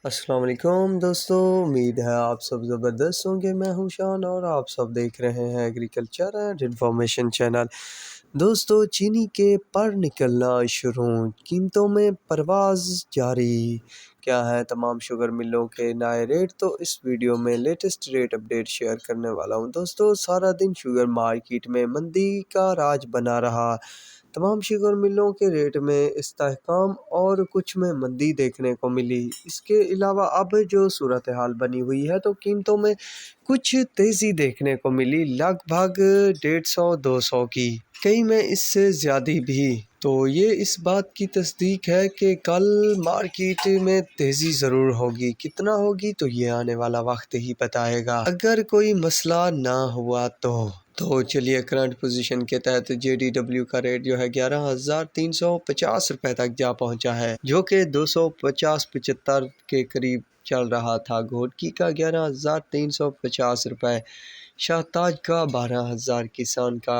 السلام علیکم دوستو، امید ہے آپ سب زبردست ہوں گے۔ میں ہوں شان اور آپ سب دیکھ رہے ہیں ایگریکلچر اینڈ انفارمیشن چینل۔ دوستو، چینی کے پر نکلنا شروع، قیمتوں میں پرواز جاری۔ کیا ہے تمام شوگر ملوں کے نئے ریٹ؟ تو اس ویڈیو میں لیٹسٹ ریٹ اپڈیٹ شیئر کرنے والا ہوں۔ دوستو، سارا دن شوگر مارکیٹ میں مندی کا راج بنا رہا۔ تمام شوگر ملوں کے ریٹ میں استحکام اور کچھ میں مندی دیکھنے کو ملی۔ اس کے علاوہ اب جو صورتحال بنی ہوئی ہے تو قیمتوں میں کچھ تیزی دیکھنے کو ملی، لگ بھگ 150-200 کی، کئی میں اس سے زیادہ بھی۔ تو یہ اس بات کی تصدیق ہے کہ کل مارکیٹ میں تیزی ضرور ہوگی، کتنا ہوگی تو یہ آنے والا وقت ہی بتائے گا، اگر کوئی مسئلہ نہ ہوا تو چلیے کرنٹ پوزیشن کے تحت JDW کا ریٹ جو ہے 11,350 روپے تک جا پہنچا ہے، جو کہ 250-75 کے قریب چل رہا تھا۔ گھوٹکی کا 11,350 روپے، شاہتاج کا 12,000، کسان کا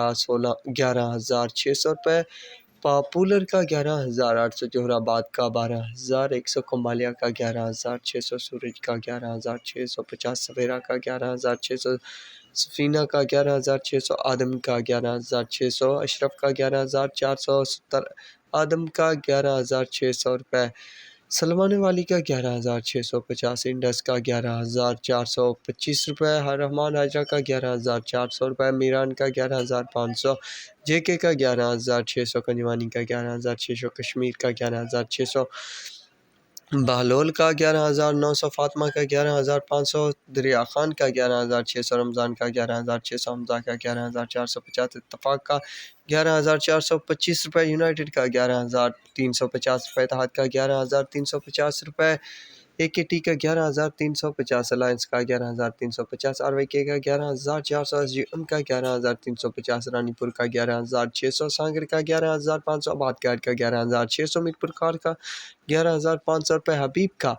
11,600 روپے، پاپولر کا 11,800، جوہر آباد کا 12,100، کمالیہ کا 11,600، سورج کا 11,650، سویرا کا 11,600، سفینہ کا 11,600، آدم کا 11,600، اشرف کا 11,470، آدم کا 11,600 روپے، سلوانے والی کا 11,650، انڈس کا 11,425 روپے، رحمان حاجرہ کا 11,400 روپے، میران کا 11,500، JK کا 11,600، کنجوانی کا 11,600، کشمیر کا 11,600، بہلول کا 11,900، فاطمہ کا 11,500، دریا خان کا 11,600، رمضان کا 11,600، حمزہ کا 11,450، اتفاق کا 11,425 روپے، یونائٹڈ کا 11,350 روپے، اتحاد کا 11,350 روپے، AKT کا 11,350، الائنس کا 11,350، RYK کا 11,400، SGM کا 11,350، رانی پور کا 11,600، سانگر کا 11,500، آباد گاڑ کا 11,600، میر پور کار کا 11,500 روپے، حبیب کا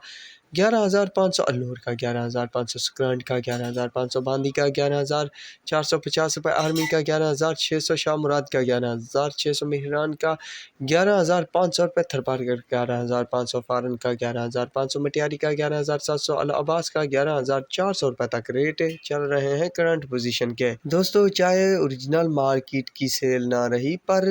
11,500، الور کا 11,500، سکرانٹ کا 11,500، باندی کا 11,450 روپے، آرمی کا 11,600، شاہ مراد کا 11,600، مہران کا 11,500 روپے، تھرپارکر کا 11,500، فارن کا 11,500، مٹیاری کا 11,700، العباس کا 11,400 روپے تک ریٹ چل رہے ہیں کرنٹ پوزیشن کے۔ دوستو، چاہے اوریجنل مارکیٹ کی سیل نہ رہی، پر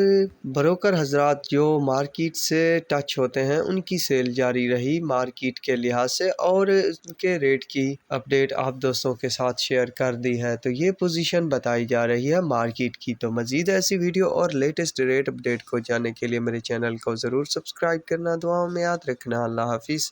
بروکر حضرات جو مارکیٹ سے ٹچ ہوتے ہیں ان کی سیل جاری رہی مارکیٹ کے لحاظ سے، اور ان کے ریٹ کی اپڈیٹ آپ دوستوں کے ساتھ شیئر کر دی ہے۔ تو یہ پوزیشن بتائی جا رہی ہے مارکیٹ کی۔ تو مزید ایسی ویڈیو اور لیٹسٹ ریٹ اپڈیٹ کو جاننے کے لیے میرے چینل کو ضرور سبسکرائب کرنا، دعاؤں میں یاد رکھنا۔ اللہ حافظ۔